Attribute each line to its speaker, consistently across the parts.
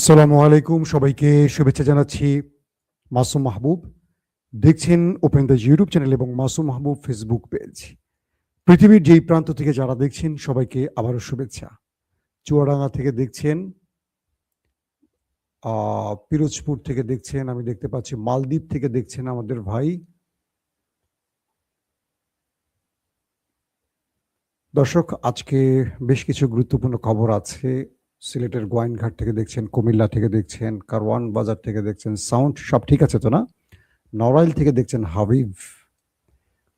Speaker 1: আসসালামু আলাইকুম, সবাইকে শুভেচ্ছা জানাচ্ছি। মাসুম মাহবুব দেখছেন ওপেন দ্য ইউটিউব চ্যানেল এবং মাসুম মাহবুব ফেসবুক পেজ। পৃথিবীর যেই প্রান্ত থেকে যারা দেখছেন সবাইকে আবারও শুভেচ্ছা। চুয়াডাঙ্গা থেকে দেখছেন, পিরোজপুর থেকে দেখছেন, আমি দেখতে পাচ্ছি মালদ্বীপ থেকে দেখছেন আমাদের ভাই। দর্শক, আজকে বেশ কিছু গুরুত্বপূর্ণ খবর আছে। সিলেটের গোয়াইনঘাট থেকে দেখছেন, কুমিল্লা থেকে দেখছেন, কারওয়ান বাজার থেকে দেখছেন। সাউন্ড সব ঠিক আছে তো না? নড়াইল থেকে দেখছেন হাবিব,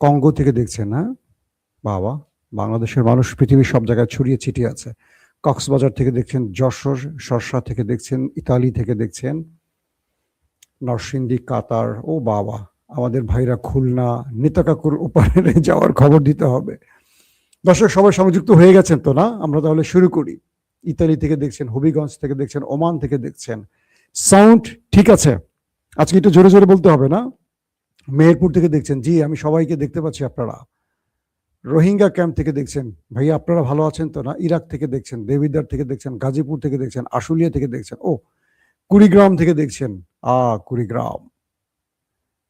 Speaker 1: কঙ্গো থেকে দেখছেন, হ্যাঁ বাবা, বাংলাদেশের মানুষ পৃথিবীর সব জায়গায় ছড়িয়ে ছিটিয়ে আছে। কক্সবাজার থেকে দেখছেন, যশোর শর্ষা থেকে দেখছেন, ইতালি থেকে দেখছেন, নরসিংদী, কাতার, ও বাবা, আমাদের ভাইরা খুলনা, নেতাকাকুর ওপারে যাওয়ার খবর দিতে হবে। দর্শক সবাই সংযুক্ত হয়ে গেছেন তো না? আমরা তাহলে শুরু করি। ইতালি থেকে দেখছেন, হবিগঞ্জ থেকে দেখছেন, ওমান থেকে দেখছেন। সাউন্ড ঠিক আছে? আজকে একটু জোরে জোরে বলতে হবে না? মেহেরপুর থেকে দেখছেন, জি আমি সবাইকে দেখতে পাচ্ছি। আপনারা রোহিঙ্গা ক্যাম্প থেকে দেখছেন, ভাইয়া আপনারা ভালো আছেন তো না? ইরাক থেকে দেখছেন, দেবিদ্বার থেকে দেখছেন, গাজীপুর থেকে দেখছেন, আশুলিয়া থেকে দেখছেন, ও কুড়িগ্রাম থেকে দেখছেন। কুড়িগ্রাম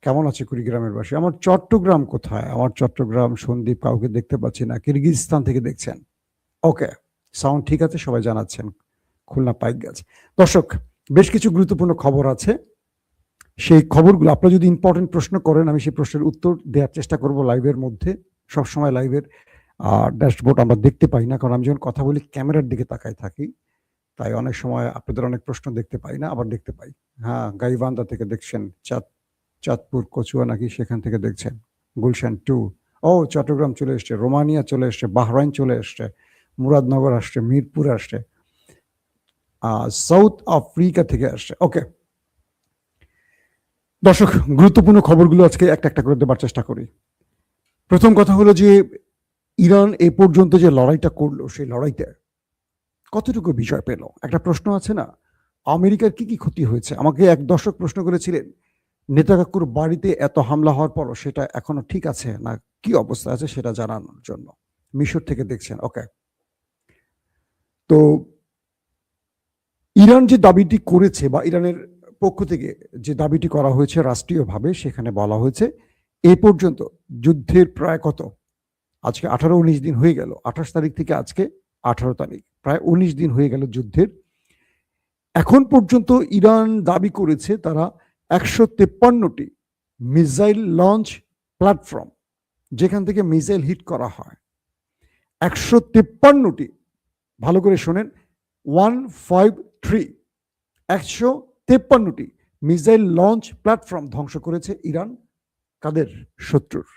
Speaker 1: কেমন আছে কুড়িগ্রামের বাসী? আমার চট্টগ্রাম কোথায়? আমার চট্টগ্রাম, সন্দ্বীপ কাউকে দেখতে পাচ্ছি না। কিরগিজস্তান থেকে দেখছেন। ওকে, সাউন্ড ঠিক আছে, সবাই জানাচ্ছেন। খুলনা পাইকগাছ। দর্শক, বেশ কিছু গুরুত্বপূর্ণ খবর আছে। সেই খবরগুলো আপনারা যদি ইম্পর্টেন্ট প্রশ্ন করেন, আমি সেই প্রশ্নের উত্তর দেওয়ার চেষ্টা করব লাইভের মধ্যে। সবসময় লাইভের ড্যাশবোর্ড আমরা দেখতে পাই না, কারণ আমি যখন কথা বলি ক্যামেরার দিকে তাকাই থাকি, তাই অনেক সময় আপনাদের অনেক প্রশ্ন দেখতে পাই না, আবার দেখতে পাই। হ্যাঁ, গাইবান্ধা থেকে দেখছেন, চাঁদপুর কচুয়া নাকি সেখান থেকে দেখছেন, গুলশান 2। ও চট্টগ্রাম চলে এসছে, রোমানিয়া চলে এসছে, বাহরাইন চলে এসছে, মুরাদনগর আসছে, মিরপুর আসছে, সাউথ আফ্রিকা থেকে আসছে। ওকে দর্শক, গুরুত্বপূর্ণ খবরগুলো আজকে একটা একটা করে দেবার চেষ্টা করি। প্রথম কথা হলো যে ইরান এ পর্যন্ত যে লড়াইটা করলো, সেই লড়াইতে কতটুকু বিজয় পেল? একটা প্রশ্ন আছে না, আমেরিকার কি কি ক্ষতি হয়েছে? আমাকে এক দর্শক প্রশ্ন করেছিলেন, নেতাকাকুর বাড়িতে এত হামলা হওয়ার পরও সেটা এখনো ঠিক আছে না কি অবস্থা আছে সেটা জানানোর জন্য। মিশর থেকে দেখছেন। ওকে, তো ইরান যে দাবিটি করেছে, বা ইরানের পক্ষ থেকে যে দাবিটি করা হয়েছে রাষ্ট্রীয়ভাবে, সেখানে বলা হয়েছে এ পর্যন্ত যুদ্ধের প্রায় কত, আজকে 18-19 দিন হয়ে গেল, 28 তারিখ থেকে আজকে 18 তারিখ, প্রায় 19 দিন হয়ে গেল যুদ্ধের। এখন পর্যন্ত ইরান দাবি করেছে তারা 153টি মিসাইল লঞ্চ প্ল্যাটফর্ম, যেখান থেকে মিসাইল হিট করা হয়, 153টি, ভালো করে শোনেন, 153টি মিসাইল লঞ্চ প্ল্যাটফর্ম ধ্বংস করেছে ইরান। কাদের? শত্রুর,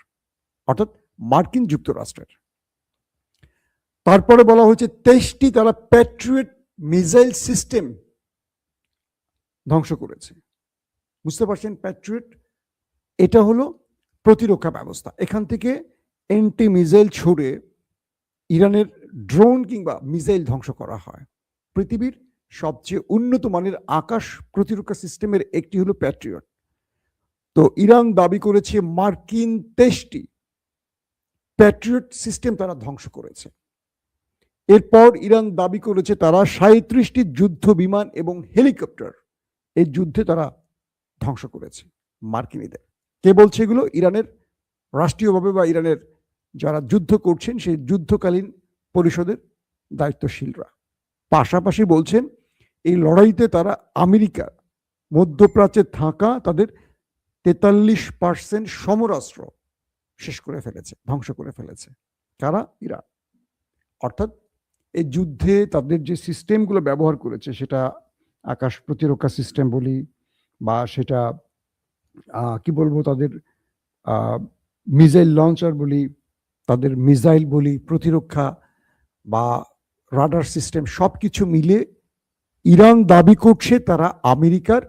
Speaker 1: অর্থাৎ মার্কিন যুক্তরাষ্ট্রের। তারপরে বলা হয়েছে 23টি তারা প্যাট্রিয়ট মিসাইল সিস্টেম ধ্বংস করেছে। বুঝতে পারছেন? প্যাট্রিয়ট এটা হলো প্রতিরক্ষা ব্যবস্থা, এখান থেকে অ্যান্টি মিসাইল ছুড়ে ইরানের ড্রোন কিংবা মিসাইল ধ্বংস করা হয়। পৃথিবীর সবচেয়ে উন্নত মানের আকাশ প্রতিরক্ষা সিস্টেমের একটি হলো প্যাট্রিয়ট। তো ইরান দাবি করেছে মার্কিন 23টি প্যাট্রিয়ট সিস্টেম তারা ধ্বংস করেছে। এরপর ইরান দাবি করেছে তারা 37টি যুদ্ধ বিমান এবং হেলিকপ্টার এই যুদ্ধে তারা ধ্বংস করেছে মার্কিনীদের। কে বলছে এগুলো? ইরানের রাষ্ট্রীয়ভাবে বা ইরানের যারা যুদ্ধ করছেন সেই যুদ্ধকালীন পরিষদের দায়িত্বশীলরা। পাশাপাশি বলছেন এই লড়াইতে তারা আমেরিকা, মধ্যপ্রাচ্যে থাকা তাদের 43% সমরাস্ত্র শেষ করে ফেলেছে, ধ্বংস করে ফেলেছে। কারা? ইরান। অর্থাৎ এই যুদ্ধে তাদের যে সিস্টেমগুলো ব্যবহার করেছে, সেটা আকাশ প্রতিরক্ষা সিস্টেম বলি, বা সেটা কি বলবো, তাদের মিসাইল লঞ্চার বলি, তাদের মিসাইল বলি, প্রতিরক্ষা বা রাডার সিস্টেম, সবকিছু মিলে ইরান দাবি করছে তারা আমেরিকার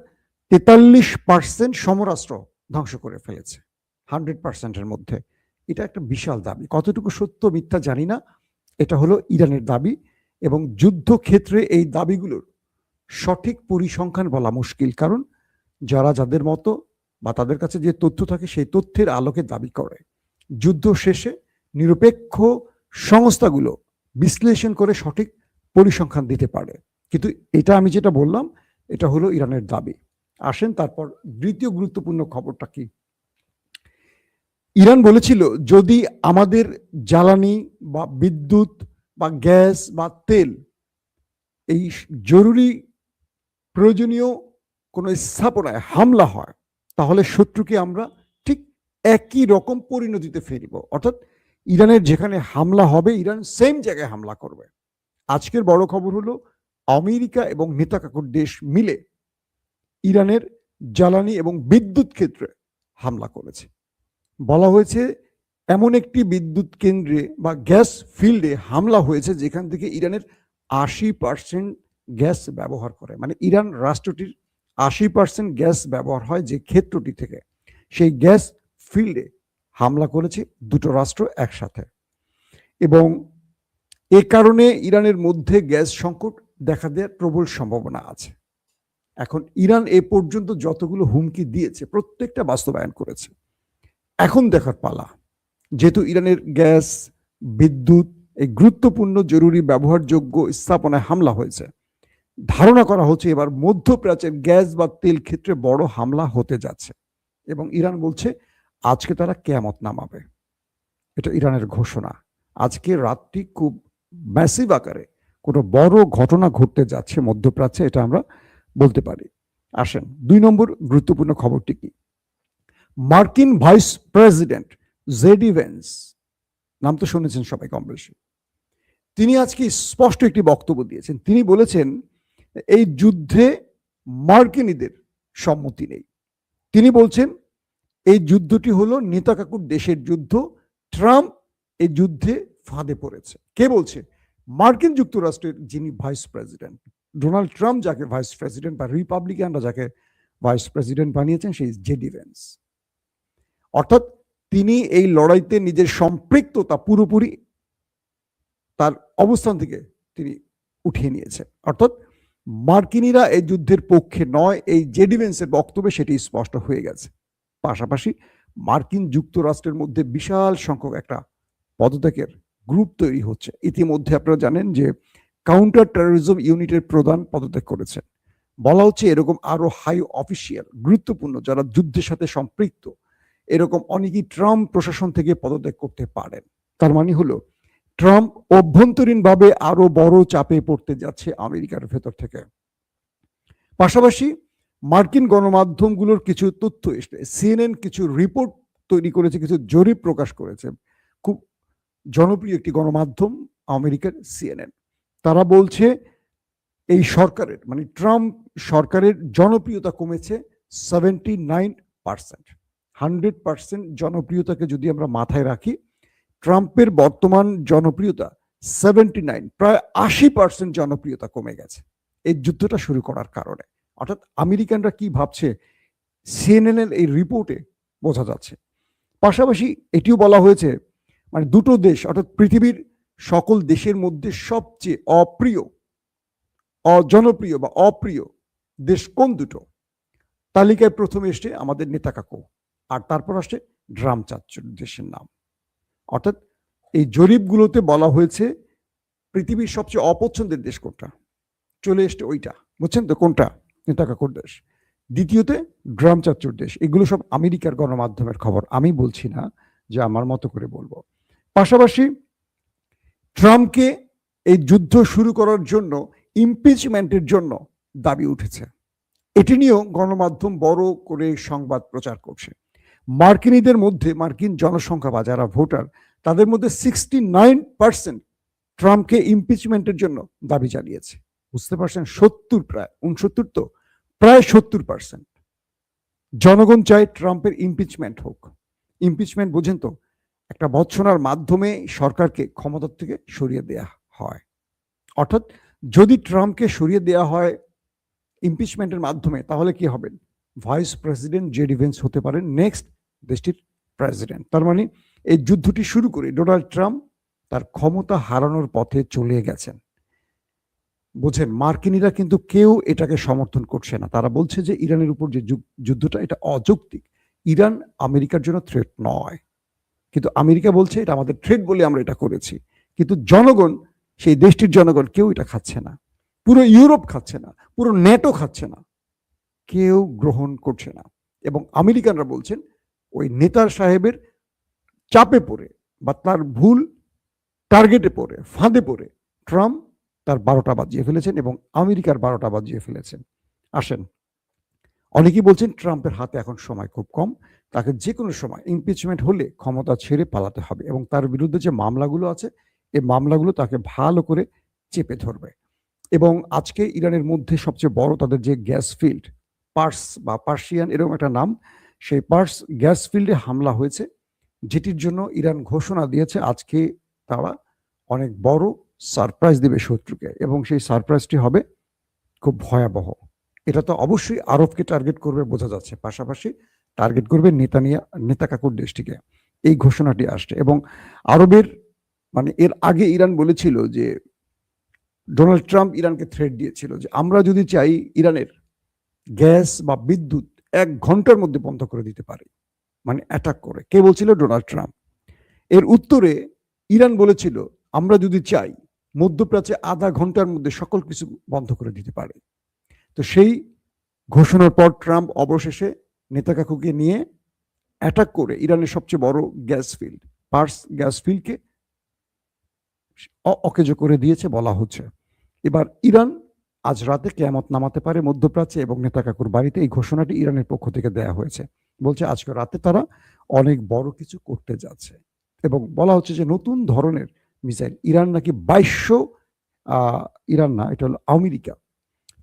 Speaker 1: 43% সমরাস্ত্র ধ্বংস করে ফেলেছে 100%-এর মধ্যে। এটা একটা বিশাল দাবি, কতটুকু সত্য মিথ্যা জানি না, এটা হলো ইরানের দাবি। এবং যুদ্ধক্ষেত্রে এই দাবিগুলোর সঠিক পরিসংখ্যান বলা মুশকিল, কারণ যারা যাদের মতো বা তাদের কাছে যে তথ্য থাকে সেই তথ্যের আলোকে দাবি করে। যুদ্ধ শেষে নিরপেক্ষ সংস্থাগুলো বিশ্লেষণ করে সঠিক পরিসংখ্যান দিতে পারে। কিন্তু এটা আমি যেটা বললাম, এটা হলো ইরানের দাবি। আসেন তারপর দ্বিতীয় গুরুত্বপূর্ণ খবরটা কি। ইরান বলেছিল যদি আমাদের জ্বালানি বা বিদ্যুৎ বা গ্যাস বা তেল এই জরুরি প্রয়োজনীয় কোনো স্থাপনায় হামলা হয়, তাহলে শত্রুকে আমরা ঠিক একই রকম পরিণতিতে ফেলব। অর্থাৎ ইরানের যেখানে হামলা হবে, ইরান সেম জায়গায় হামলা করবে। আজকের বড় খবর হলো আমেরিকা এবং নেতাকাকুর দেশ মিলে ইরানের জ্বালানি এবং বিদ্যুৎ ক্ষেত্রে হামলা করেছে। বলা হয়েছে এমন একটি বিদ্যুৎ কেন্দ্রে বা গ্যাস ফিল্ডে হামলা হয়েছে যেখান থেকে ইরানের 80% গ্যাস ব্যবহার করে, মানে ইরান রাষ্ট্রটির 80% গ্যাস ব্যবহার হয় যে ক্ষেত্রটি থেকে, সেই গ্যাস ফিল্ডে হামলা করেছে দুটো রাষ্ট্র একসাথে। এবং এ কারণে ইরানের মধ্যে গ্যাস সংকট দেখা দেওয়ার প্রবল সম্ভাবনা আছে। এখন ইরান এ পর্যন্ত যতগুলো হুমকি দিয়েছে প্রত্যেকটা বাস্তবায়ন করেছে। এখন দেখার পালা, যেহেতু ইরানের গ্যাস, বিদ্যুৎ এই গুরুত্বপূর্ণ জরুরি ব্যবহারযোগ্য স্থাপনায় হামলা হয়েছে, ধারণা করা হচ্ছে এবার মধ্যপ্রাচ্যের গ্যাস বা তেল ক্ষেত্রে বড় হামলা হতে যাচ্ছে। এবং ইরান বলছে আজকে তারা কিয়ামত নামাবে। এটা ইরানের ঘোষণা। আজকে রাতটি খুব ম্যাসিভ আকারে কোনো বড় ঘটনা ঘটতে যাচ্ছে মধ্যপ্রাচ্যে, এটা আমরা বলতে পারি। আসেন 2 নম্বর গুরুত্বপূর্ণ খবরটি কি। মার্কিন ভাইস প্রেসিডেন্ট জেডি ভেন্স, নাম তো শুনেছেন সবাই কম বেশি, তিনি আজকে স্পষ্ট একটি বক্তব্য দিয়েছেন। তিনি বলেছেন এই যুদ্ধে মার্কিনীদের সম্মতি নেই। তিনি বলছেন এই যুদ্ধটি হলো নেতাকাকুর দেশের যুদ্ধ, ট্রাম্প এই যুদ্ধে ফাঁদে পড়েছে। কে বলছে? মার্কিন যুক্তরাষ্ট্রের যিনি ভাইস প্রেসিডেন্ট, ডোনাল্ড ট্রাম্প যাকে ভাইস প্রেসিডেন্ট বা রিপাবলিকানরা যাকে ভাইস প্রেসিডেন্ট বানিয়েছেন, সেই জেডি ভেন্স। অর্থাৎ তিনি এই লড়াইতে নিজের সম্পৃক্ততা পুরোপুরি তার অবস্থান থেকে তিনি উঠিয়ে নিয়েছেন। অর্থাৎ মার্কিনীরা এই যুদ্ধের পক্ষে নয়, এই জেডি ভেন্সের বক্তব্যে সেটি স্পষ্ট হয়ে গেছে। পাশাপাশি মার্কিন যুক্তরাষ্ট্রের মধ্যে বিশাল সংখ্যক একটা পদত্যাগের গ্রুপ তৈরি হচ্ছে। ইতিমধ্যে আপনারা জানেন যে কাউন্টার টেরোরিজম ইউনিটের প্রধান পদত্যাগ করেছেন। বলা হচ্ছে এরকম আরো হাই অফিসিয়াল গুরুত্বপূর্ণ যারা যুদ্ধের সাথে সম্পৃক্ত, এরকম অনেকেই ট্রাম্প প্রশাসন থেকে পদত্যাগ করতে পারেন। তার মানে হলো ট্রাম্প অভ্যন্তরীণভাবে আরো বড় চাপে পড়তে যাচ্ছে আমেরিকার ভেতর থেকে। পাশাপাশি মার্কিন গণমাধ্যমগুলোর কিছু তথ্য এসে, সিএনএন কিছু রিপোর্ট তৈরি করেছে, কিছু জরিপ প্রকাশ করেছে। খুব জনপ্রিয় একটি গণমাধ্যম আমেরিকার সিএনএন। তারা বলছে এই সরকারের, মানে ট্রাম্প সরকারের জনপ্রিয়তা কমেছে 79%। 100% জনপ্রিয়তাকে যদি আমরা মাথায় রাখি, ট্রাম্পের বর্তমান জনপ্রিয়তা 79, প্রায় 80% জনপ্রিয়তা কমে গেছে এই যুদ্ধটা শুরু করার কারণে। অর্থাৎ আমেরিকানরা কি ভাবছে সিএনএন এই রিপোর্টে বোঝা যাচ্ছে। পাশাপাশি এটিও বলা হয়েছে মানে দুটো দেশ, অর্থাৎ পৃথিবীর সকল দেশের মধ্যে সবচেয়ে অজনপ্রিয় বা অপ্রিয় দেশ কোন দুটো, তালিকায় প্রথমে এসছে আমাদের নেতা কাকু, আর তারপর আসছে ড্রাম চাচ্চুর দেশের নাম। অর্থাৎ এই জরিপগুলোতে বলা হয়েছে পৃথিবীর সবচেয়ে অপছন্দের দেশ কোনটা, চলে এসছে ওইটা, বুঝছেন তো কোনটা? নেতা কাকুর দেশ। দ্বিতীয়তে ড্রাম চাচ্চুর দেশ। এগুলো সব আমেরিকার গণমাধ্যমের খবর, আমি বলছি না, যে আমার মতো করে বলবো। পাশাপাশি ট্রাম্পকে এই যুদ্ধ শুরু করার জন্য ইমপিচমেন্টের জন্য দাবি উঠেছে। এটি নিয়েও গণমাধ্যম বড় করে সংবাদ প্রচার করছে। মার্কিনীদের মধ্যে, মার্কিন জনসংখ্যা বা যারা ভোটার, তাদের মধ্যে 69% ট্রাম্পকে ইমপিচমেন্টের জন্য দাবি জানিয়েছে। বুঝতে পারছেন? 70, প্রায় 69, তো প্রায় 70% জনগণ চায় ট্রাম্পের ইমপিচমেন্ট হোক। ইমপিচমেন্ট বোঝেন তো? একটা ভৎসনার মাধ্যমে সরকারকে ক্ষমতা থেকে সরিয়ে দেয়া হয়। অর্থাৎ যদি ট্রাম্পকে সরিয়ে দেয়া হয় ইমপিচমেন্টের মাধ্যমে, তাহলে কি হবেন? ভাইস প্রেসিডেন্ট জেডি ভেন্স হতে পারেন নেক্সট দেশটির প্রেসিডেন্ট। তার মানে এই যুদ্ধটি শুরু করে ডোনাল্ড ট্রাম্প তার ক্ষমতা হারানোর পথে চলে গেছেন। বুঝেন, মার্কিনীরা কিন্তু কেউ এটাকে সমর্থন করছে না। তারা বলছে যে ইরানের উপর যে যুদ্ধটা, এটা অযৌক্তিক। ইরান আমেরিকার জন্য থ্রেট নয়, কিন্তু আমেরিকা বলছে এটা আমাদের থ্রেট বলে আমরা এটা করেছি। কিন্তু জনগণ, সেই দেশটির জনগণ কেউ এটা খাচ্ছে না। পুরো ইউরোপ খাচ্ছে না, পুরো ন্যাটো খাচ্ছে না, কেউ গ্রহণ করছে না। এবং আমেরিকানরা বলছেন ওই নেতার সাহেবের চাপে পড়ে বা তার ভুল টার্গেটে পড়ে, ফাঁদে পড়ে ট্রাম্প তার 12টা বাজিয়ে ফেলেছেন এবং আমেরিকার 12টা বাজিয়ে ফেলেছেন। আসেন, অনেকেই বলছেন ট্রাম্পের হাতে এখন সময় খুব কম, তাকে যে কোনো সময় ইমপিচমেন্ট হলে ক্ষমতা ছেড়ে পালাতে হবে এবং তার বিরুদ্ধে যে মামলাগুলো আছে এই মামলাগুলো তাকে ভালো করে চেপে ধরবে। এবং আজকে ইরানের মধ্যে সবচেয়ে বড় তাদের যে গ্যাস ফিল্ড, পার্স বা পার্সিয়ান এরকম একটা নাম, সেই পার্স গ্যাস ফিল্ডে হামলা হয়েছে, যেটির জন্য ইরান ঘোষণা দিয়েছে আজকে তারা অনেক বড় সারপ্রাইজ দেবে শত্রুকে এবং সেই সারপ্রাইজটি হবে খুব ভয়াবহ। এটা তো অবশ্যই আরবকে টার্গেট করবে বোঝা যাচ্ছে, পাশাপাশি টার্গেট করবে নেতাকাকুর দেশটিকে। এই ঘোষণাটি আসছে এবং আরবের মানে এর আগে ইরান বলেছিল যে ডোনাল্ড ট্রাম্প ইরানকে থ্রেট দিয়েছিল যে আমরা যদি চাই ইরানের গ্যাস বা বিদ্যুৎ 1 ঘন্টার মধ্যে বন্ধ করে দিতে পারি, মানে অ্যাটাক করে। কে বলছিল? Donald Trump. এর উত্তরে ইরান বলেছিল আমরা যদি চাই মধ্যপ্রাচ্যে আধা ঘন্টার মধ্যে সকল কিছু বন্ধ করে দিতে পারে। তো সেই ঘোষণার পর ট্রাম্প অবশেষে নেতাকাকুকে নিয়ে অ্যাটাক করে ইরানের সবচেয়ে বড় গ্যাস ফিল্ড, পার্স গ্যাস ফিল্ডকে অকেজ করে দিয়েছে বলা হচ্ছে। এবার ইরান আজ রাতে কিয়ামত নামাতে পারে মধ্যপ্রাচ্যে এবং নেতাকাকুর বাড়িতে। এই ঘোষণাটি ইরানের পক্ষ থেকে দেয়া হয়েছে, বলছে আজকে রাতে তারা অনেক বড় কিছু করতে যাচ্ছে এবং বলা হচ্ছে যে নতুন ধরনের মিসাইল ইরান নাকি 2200, ইরান না, এটা হলো আমেরিকা,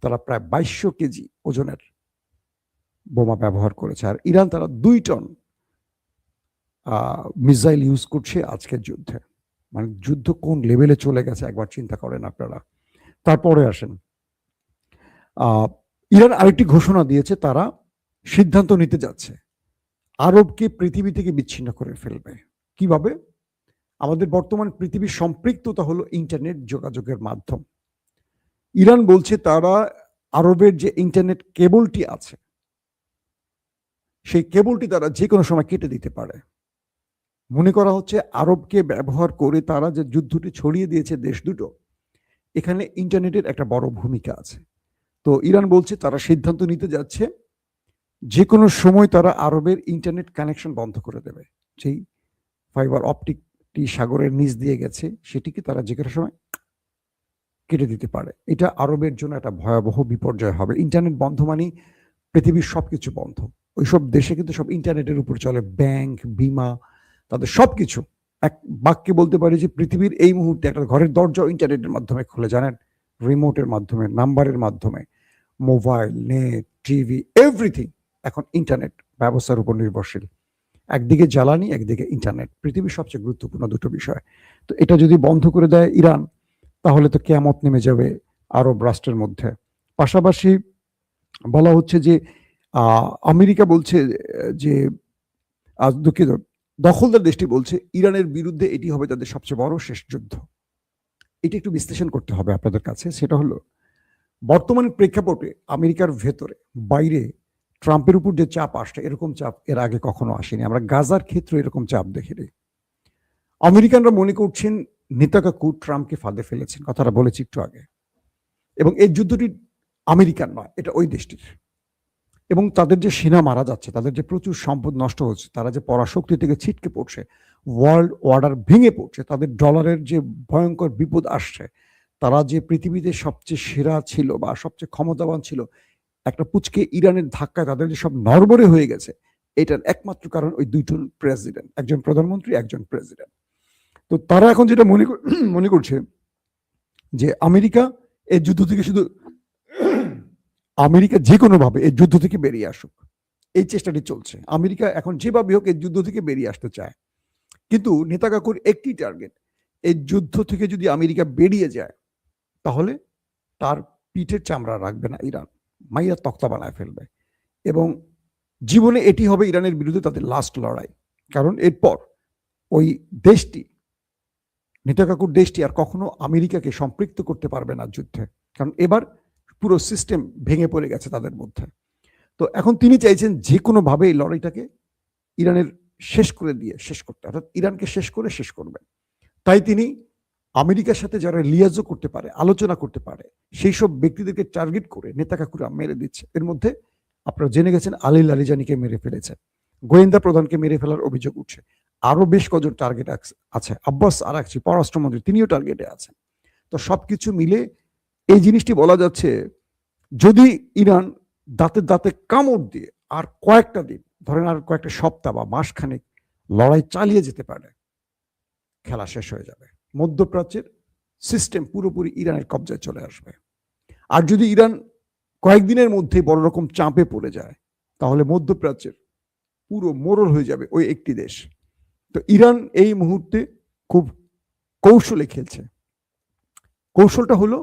Speaker 1: তারা প্রায় 2200 কেজি ওজনের বোমা ব্যবহার করেছে। আর ইরান তারা 2 টন মিসাইল ইউজ করছে আজকের যুদ্ধে। মানে যুদ্ধ কোন লেভেলে চলে গেছে একবার চিন্তা করেন আপনারা। তারপরে আসেন, ইরান আরেকটি ঘোষণা দিয়েছে, তারা সিদ্ধান্ত নিতে যাচ্ছে আরবকে পৃথিবী থেকে বিচ্ছিন্ন করে ফেলবে। কিভাবে? আমাদের বর্তমান পৃথিবীর সম্পৃক্ততা হলো ইন্টারনেট যোগাযোগের মাধ্যম। ইরান বলছে তারা আরবের যে ইন্টারনেট কেবলটি আছে সেই কেবলটি তারা যে কোনো সময় কেটে দিতে পারে। মনে করা হচ্ছে আরবকে ব্যবহার করে তারা যে যুদ্ধটি ছড়িয়ে দিয়েছে দেশ দুটো, এখানে ইন্টারনেটের একটা বড় ভূমিকা আছে। তো ইরান বলছে তারা সিদ্ধান্ত নিতে যাচ্ছে যে কোনো সময় তারা আরবের ইন্টারনেট কানেকশন বন্ধ করে দেবে। যেই ফাইবার অপটিকটি সাগরের নিচ দিয়ে গেছে সেটিকে তারা যে কোনো সময় কেটে দিতে পারে। এটা আরবের জন্য একটা ভয়াবহ বিপর্যয় হবে। ইন্টারনেট বন্ধ মানে পৃথিবীর সবকিছু বন্ধ। ওইসব দেশে কিন্তু সব ইন্টারনেটের উপর চলে, ব্যাংক, বিমা, তাদের সবকিছু। এক বাক্যে বলতে পারি যে পৃথিবীর এই মুহূর্তে একটা ঘরের দরজা ইন্টারনেটের মাধ্যমে খুলে, জানেন, রিমোটের মাধ্যমে, নাম্বারের মাধ্যমে, মোবাইল, নেট, টিভি, এভরিথিং এখন ইন্টারনেট ব্যবস্থার উপর নির্ভরশীল। একদিকে জ্বালানি, একদিকে ইন্টারনেট, পৃথিবীর সবচেয়ে গুরুত্বপূর্ণ দুটো বিষয়। তো এটা যদি বন্ধ করে দেয় ইরান, তাহলে তো কিয়ামত নেমে যাবে আরব রাষ্ট্রের মধ্যে। পাশাপাশি বলা হচ্ছে যে আমেরিকা বলছে যে দুঃখিত, দখলদার দেশটি বলছে ইরানের বিরুদ্ধে এটি হবে তাদের সবচেয়ে বড় শেষ যুদ্ধ। এটা একটু বিশ্লেষণ করতে হবে আপনাদের কাছে। সেটা হলো বর্তমান প্রেক্ষাপটে আমেরিকার ভেতরে বাইরে ট্রাম্পের উপর যে চাপ আসছে, এরকম চাপ এর আগে কখনো আসেনি। আমরা গাজার ক্ষেত্রে এরকম চাপ দেখিনি। আমেরিকানরা মনে করছেন নেতাকাকু ট্রাম্পকে ফাঁদে ফেলেছেন, কথাটা বলেছি একটু আগে, এবং এই যুদ্ধটি আমেরিকার নয়, এটা ওই দেশটির। এবং তাদের যে সেনা মারা যাচ্ছে, তাদের যে প্রচুর সম্পদ নষ্ট হচ্ছে, তারা যে পরাশক্তি থেকে ছিটকে পড়ছে, ওয়ার্ল্ড অর্ডার ভেঙে পড়ছে, তাদের ডলারের যে ভয়ঙ্কর বিপদ আসছে, তারা যে পৃথিবীতে সবচেয়ে সেরা ছিল বা সবচেয়ে ক্ষমতাবান ছিল, একটা পুচকে ইরানের ধাক্কায় তাদের যে সব নড়বড়ে হয়ে গেছে, এটার একমাত্র কারণ ওই দুইজন প্রেসিডেন্ট, একজন প্রধানমন্ত্রী, একজন প্রেসিডেন্ট। তো তারা এখন যেটা মনে করছে যে আমেরিকা এই যুদ্ধ থেকে শুধু আমেরিকা যে কোনোভাবে এই যুদ্ধ থেকে বেরিয়ে আসুক, এই চেষ্টাটি চলছে। আমেরিকা এখন যেভাবে হোক এই যুদ্ধ থেকে বেরিয়ে আসতে চায়, কিন্তু নেতাকাকুর একটি টার্গেট, এই যুদ্ধ থেকে যদি আমেরিকা বেরিয়ে যায় তাহলে তার পিঠের চামড়া রাখবে না ইরান, মাইরা তক্তা বানায় ফেলবে। এবং জীবনে এটি হবে ইরানের বিরুদ্ধে তাদের লাস্ট লড়াই। কারণ এরপর ওই দেশটি, নেতাকাকুর দেশটি আর কখনো আমেরিকাকে সম্পৃক্ত করতে পারবে না যুদ্ধে, কারণ এবার পুরো সিস্টেম ভেঙে পড়ে গেছে তাদের মধ্যে। তো এখন তিনি চাইছেন যে কোনোভাবে এই লড়াইটাকে ইরানের শেষ করে দিয়ে শেষ করতে, অর্থাৎ ইরানকে শেষ করে শেষ করবেন। তাই তিনি আমেরিকার সাথে যারা লিয়াজও করতে পারে, আলোচনা করতে পারে, সেই সব ব্যক্তিদেরকে টার্গেট করে নেতা কাকুরা মেরে দিচ্ছে। এর মধ্যে আপনারা জেনে গেছেন আলী লারিজানিকে মেরে ফেলেছে, গোয়েন্দা প্রধানকে মেরে ফেলার অভিযোগ উঠছে, আরো বেশ কজন টার্গেট আছে। আব্বাস আরাকচি পররাষ্ট্রমন্ত্রী, তিনিও টার্গেটে আছেন। তো সবকিছু মিলে এই জিনিসটি বলা যাচ্ছে, যদি ইরান দাঁতে দাঁতে কামড় দিয়ে আর কয়েকটা দিন, ধরেন আর কয়েকটা সপ্তাহ বা মাসখানেক লড়াই চালিয়ে যেতে পারে, খেলা শেষ হয়ে যাবে। মধ্যপ্রাচ্যের সিস্টেম পুরোপুরি ইরানের কবজায় চলে আসবে। আর যদি ইরান কয়েকদিনের মধ্যে বড় রকম চাপে পড়ে যায়, তাহলে মধ্যপ্রাচ্যের পুরো মোড়ল হয়ে যাবে ওই একটি দেশ। তো ইরান এই মুহূর্তে খুব কৌশলে খেলছে। কৌশলটা হলো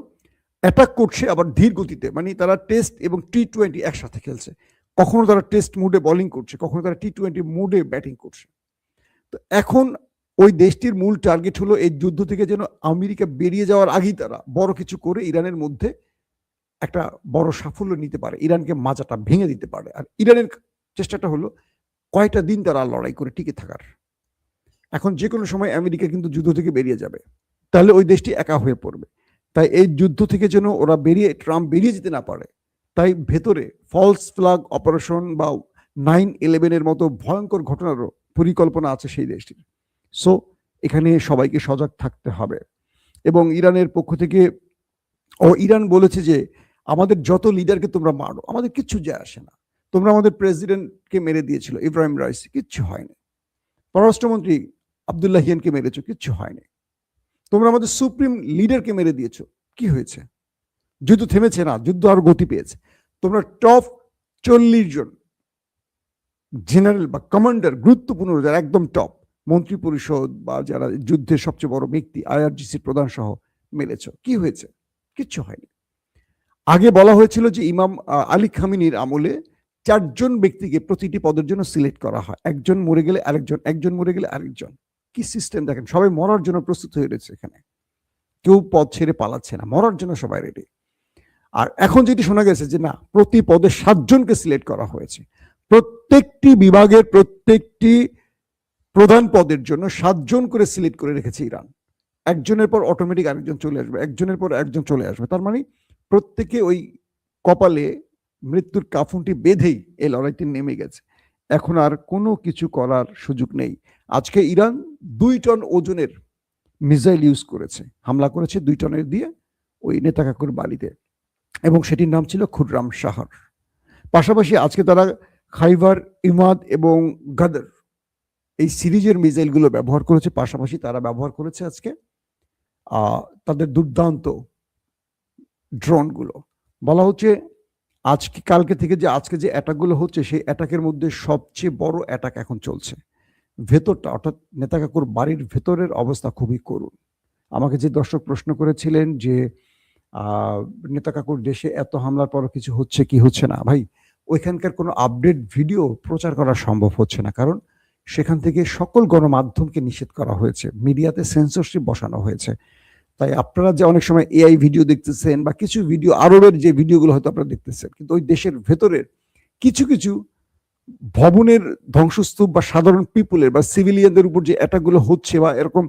Speaker 1: অ্যাটাক করছে আবার ধীর গতিতে, মানে তারা টেস্ট এবং T20 একসাথে খেলছে। কখনো তারা টেস্ট মুডে বোলিং করছে, কখনো তারা T20 মুডে ব্যাটিং করছে। তো এখন ওই দেশটির মূল টার্গেট হলো এই যুদ্ধ থেকে যেন আমেরিকা বেরিয়ে যাওয়ার আগেই তারা বড় কিছু করে ইরানের মধ্যে একটা বড় সাফল্য নিতে পারে, ইরানকে মাজাটা ভেঙে দিতে পারে। আর ইরানের চেষ্টাটা হলো কয়টা দিন তারা লড়াই করে টিকে থাকার। এখন যে কোনো সময় আমেরিকা কিন্তু যুদ্ধ থেকে বেরিয়ে যাবে, তাহলে ওই দেশটি একা হয়ে পড়বে। তাই এই যুদ্ধ থেকে যেন ওরা ট্রাম্প বেরিয়ে যেতে না পারে, তাই ভেতরে ফলস ফ্ল্যাগ অপারেশন বা 9/11-এর মতো ভয়ঙ্কর ঘটনারও পরিকল্পনা আছে সেই দেশটির। সো এখানে সবাইকে সজাগ থাকতে হবে। এবং ইরানের পক্ষ থেকে ইরান বলেছে যে আমাদের যত লিডারকে তোমরা মারো, আমাদের কিচ্ছু যায় আসে না। তোমরা আমাদের প্রেসিডেন্টকে মেরে দিয়েছিল, ইব্রাহিম রাইসি, কিচ্ছু হয়নি। পররাষ্ট্রমন্ত্রী আব্দুল্লাহিয়ানকে মেরেছো, কিচ্ছু হয়নি। তোমরা আমাদের সুপ্রিম লিডারকে মেরে দিয়েছো, কি হয়েছে? যুদ্ধ থেমেছে না, যুদ্ধ আরো গতি পেয়েছে। তোমরা টপ 40 জন জেনারেল বা কমান্ডার, গুরুত্বপূর্ণ যারা একদম টপ মন্ত্রী পরিষদ বা যারা যুদ্ধের সবচেয়ে বড় ব্যক্তি, IRGC প্রধান সহ মেরেছ, কি হয়েছে? কিচ্ছু হয়নি। আগে বলা হয়েছিল যে ইমাম আলী খামিনির আমলে 4 জন ব্যক্তিকে প্রতিটি পদের জন্য সিলেক্ট করা হয়, একজন মরে গেলে আরেকজন, একজন মরে গেলে আরেকজন। কি সিস্টেম দেখেন, সবাই মরার জন্য প্রস্তুত হয়ে রয়েছে এখানে, কেউ পদ ছেড়ে পালাচ্ছে না, মরার জন্য সবাই রেডি। আর এখন যেটি শোনা গেছে যে না, প্রতি পদে 7 জনকে সিলেক্ট করা হয়েছে। প্রত্যেকটি বিভাগের প্রত্যেকটি প্রধান পদের জন্য 7 জন করে সিলেক্ট করে রেখেছে ইরান। একজনের পর অটোমেটিক আরেকজন চলে আসবে, একজনের পর একজন চলে আসবে। তার মানে প্রত্যেকে ওই কপালে মৃত্যুর কাফনটি বেঁধেই এই লড়াইটি নেমে গেছে। এখন আর কোনো কিছু করার সুযোগ নেই। আজকে ইরান 2 টন ওজনের মিসাইল ইউজ করেছে, হামলা করেছে 2 টনের দিয়ে ওই নেতা কাকুর বাড়িতে, এবং সেটির নাম ছিল খুররাম শাহর। পাশাপাশি আজকে তারা খাইবার, ইমাদ এবং গাদর এই সিরিজের মিসাইলগুলো ব্যবহার করেছে। পাশাপাশি তারা ব্যবহার করেছে আজকে তাদের দুর্দান্ত ড্রোনগুলো। বলা হচ্ছে আজকে কালকে থেকে যে আজকে যে অ্যাটাকগুলো হচ্ছে, সেই অ্যাটাকের মধ্যে সবচেয়ে বড় অ্যাটাক এখন চলছে ভেতরটা, অর্থাৎ নেতা কাকুর বাড়ির ভেতরের অবস্থা খুবই করুণ। আমাকে যে দর্শক প্রশ্ন করেছিলেন যে নেতা কাকুর দেশে এত হামলার পরও কিছু হচ্ছে কি হচ্ছে না, ভাই ওইখানকার কোনো আপডেট ভিডিও প্রচার করা সম্ভব হচ্ছে না, কারণ সেখান থেকে সকল গণমাধ্যমকে নিষেধ করা হয়েছে, মিডিয়াতে সেন্সরশিপ বসানো হয়েছে। তাই আপনারা যে অনেক সময় AI ভিডিও দেখতেছেন বা কিছু ভিডিও আরবের যে ভিডিওগুলো হয়তো আপনারা দেখতেছেন, কিন্তু ওই দেশের ভেতরের কিছু কিছু ভবনের ধ্বংসস্তূপ বা সাধারণ পিপুলের বা সিভিলিয়ানদের উপর যে অ্যাটাকগুলো হচ্ছে বা এরকম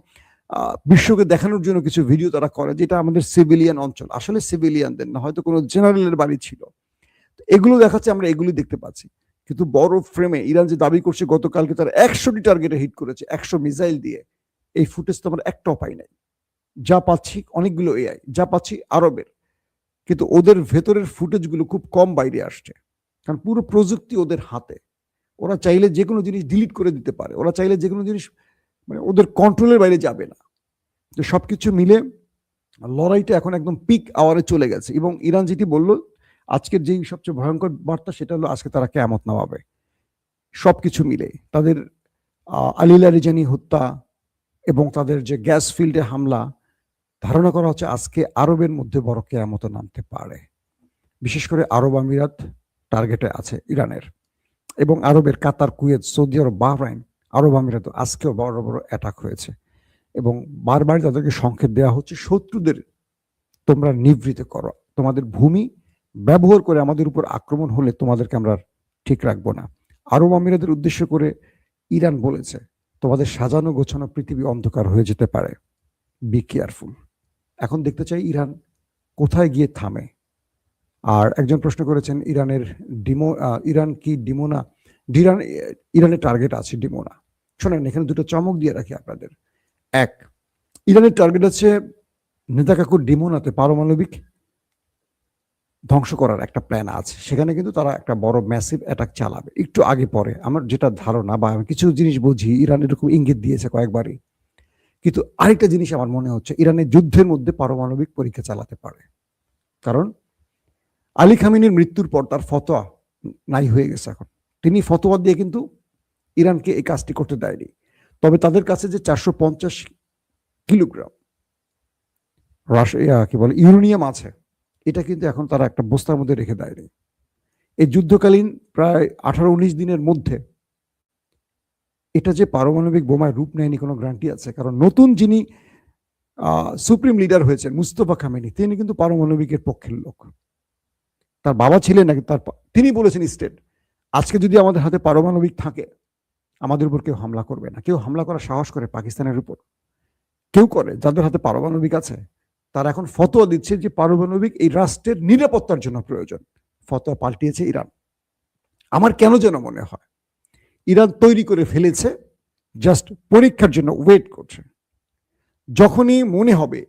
Speaker 1: বিশ্বকে দেখানোর জন্য কিছু ভিডিও তারা করে, যেটা আমাদের সিভিলিয়ান অঞ্চল, আসলে সিভিলিয়ানদের না, হয়তো কোনো জেনারেলের বাড়ি ছিল, এগুলো দেখাচ্ছে, আমরা এগুলি দেখতে পাচ্ছি। কিন্তু বড় ফ্রেমে ইরান যে দাবি করছে গতকালকে তারা 100টি টার্গেটে হিট করেছে 100 মিসাইল দিয়ে, এই ফুটেজ তো আমরা একটাও পাই নাই। যা পাচ্ছি অনেকগুলো AI, যা পাচ্ছি আরবের, কিন্তু ওদের ভেতরের ফুটেজগুলো খুব কম বাইরে আসছে, কারণ পুরো প্রযুক্তি ওদের হাতে। ওরা চাইলে যে কোনো জিনিস ডিলিট করে দিতে পারে, ওরা চাইলে যে কোনো জিনিস মানে ওদের কন্ট্রোলের বাইরে যাবে না। তো সবকিছু মিলে লড়াইটা এখন একদম পিক আওয়ারে চলে গেছে। এবং ইরান যেটি বলল আজকের যেই সবচেয়ে ভয়ঙ্কর বার্তা, সেটা হলো আজকে তারা কিয়ামত নামাবে। সবকিছু মিলে তাদের আলী লারিজানি হত্যা এবং তাদের যে গ্যাস ফিল্ডে হামলা, ধারণা করা হচ্ছে আজকে আরবের মধ্যে বড় কিয়ামত নামতে পারে। বিশেষ করে আরব আমিরাত টার্গেটে আছে ইরানের, এবং আরবের কাতার, কুয়েত, সৌদি আরব, বাহরাইন, আরব আমিরাত আজকেও বড় বড় অ্যাটাক হয়েছে। এবং বারবার তাদেরকে সংকেত দেওয়া হচ্ছে শত্রুদের তোমরা নিবৃত্ত করো, তোমাদের ভূমি ব্যবহার করে আমাদের উপর আক্রমণ হলে তোমাদেরকে আমরা ঠিক রাখবো না। আরব আমিরাতের উদ্দেশ্য করে ইরান বলেছে তোমাদের সাজানো গোছানো পৃথিবী অন্ধকার হয়ে যেতে পারে। Be careful. এখন দেখতে চাই ইরান কোথায় গিয়ে থামে। আর একজন প্রশ্ন করেছেন ইরানের ইরান কি ডিমোনা, ইরানের টার্গেট আছে ডিমোনা। শোনেন, এখানে দুটো চমক দিয়ে রাখি আপনাদের। এক, ইরানের টার্গেট আছে নেতাকাকুর ডিমোনাতে পারমাণবিক ধ্বংস করার একটা প্ল্যান আছে। সেখানে কিন্তু তারা একটা বড় ম্যাসিভ অ্যাটাক চালাবে একটু আগে পরে। আমার যেটা ধারণা বা আমি কিছু জিনিস বুঝি, ইরান এরকম ইঙ্গিত দিয়েছে কয়েকবারই। কিন্তু আরেকটা জিনিস আমার মনে হচ্ছে, ইরানের যুদ্ধের মধ্যে পারমাণবিক পরীক্ষা চালাতে পারে। কারণ আলী খামেনির মৃত্যুর পর তার ফতোয়া নাই হয়ে গেছে। এখন তিনি ফতোয়া দিয়ে কিন্তু ইরানকে এই কাজটি করতে দেয়নি। তবে তাদের কাছে যে 450 কিলোগ্রাম কি বলে ইউরেনিয়াম আছে, এটা কিন্তু এখন তারা একটা বস্তার মধ্যে রেখে দেয়নি। এই যুদ্ধকালীন প্রায় 18-19 দিনের মধ্যে এটা যে পারমাণবিক বোমায় রূপ নেয়নি কোনো গ্যারান্টি আছে? কারণ নতুন যিনি সুপ্রিম লিডার হয়েছেন মুস্তফা খামেনি, তিনি কিন্তু পারমাণবিকের পক্ষের লোক। তার বাবা ছিলেন নাকি তিনি বলেছেন স্টেট, আজকে যদি আমাদের হাতে পারমাণবিক থাকে আমাদের উপর কেউ হামলা করবে না। কেউ হামলা করার সাহস করে পাকিস্তানের উপর? কেউ করে যাদের হাতে পারমাণবিক আছে। তারা এখন ফতোয়া দিচ্ছে যে পারমাণবিক এই রাষ্ট্রের নিরাপত্তার জন্য প্রয়োজন। ফতোয়া পাল্টিয়েছে ইরান। আমার কেন যেন মনে হয় ইরান তৈরি করে ফেলেছে, জাস্ট পরীক্ষার জন্য ওয়েট করছে। যখনই মনে হবে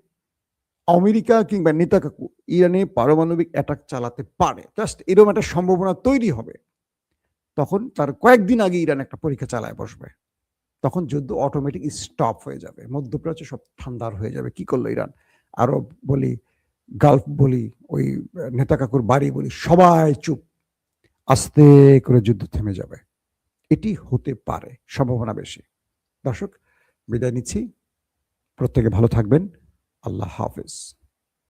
Speaker 1: আমেরিকা কিংবা নেতাকাকু ইরানে পারমাণবিক অ্যাটাক চালাতে পারে, জাস্ট এরকম একটা সম্ভাবনা তৈরি হবে, তখন তার কয়েকদিন আগে ইরান একটা পরীক্ষা চালায় বসবে। তখন যুদ্ধ অটোমেটিক স্টপ হয়ে যাবে, মধ্যপ্রাচ্য সব ঠান্ডার হয়ে যাবে। কি করলো ইরান? আরব বলি, গালফ বলি, ওই নেতাকাকুর বাড়ি বলি, সবাই চুপ, আস্তে করে যুদ্ধ থেমে যাবে। এটি হতে পারে, সম্ভাবনা বেশি। দর্শক, বিদায় নিচ্ছি। প্রত্যেকে ভালো থাকবেন। আল্লাহ হাফেজ।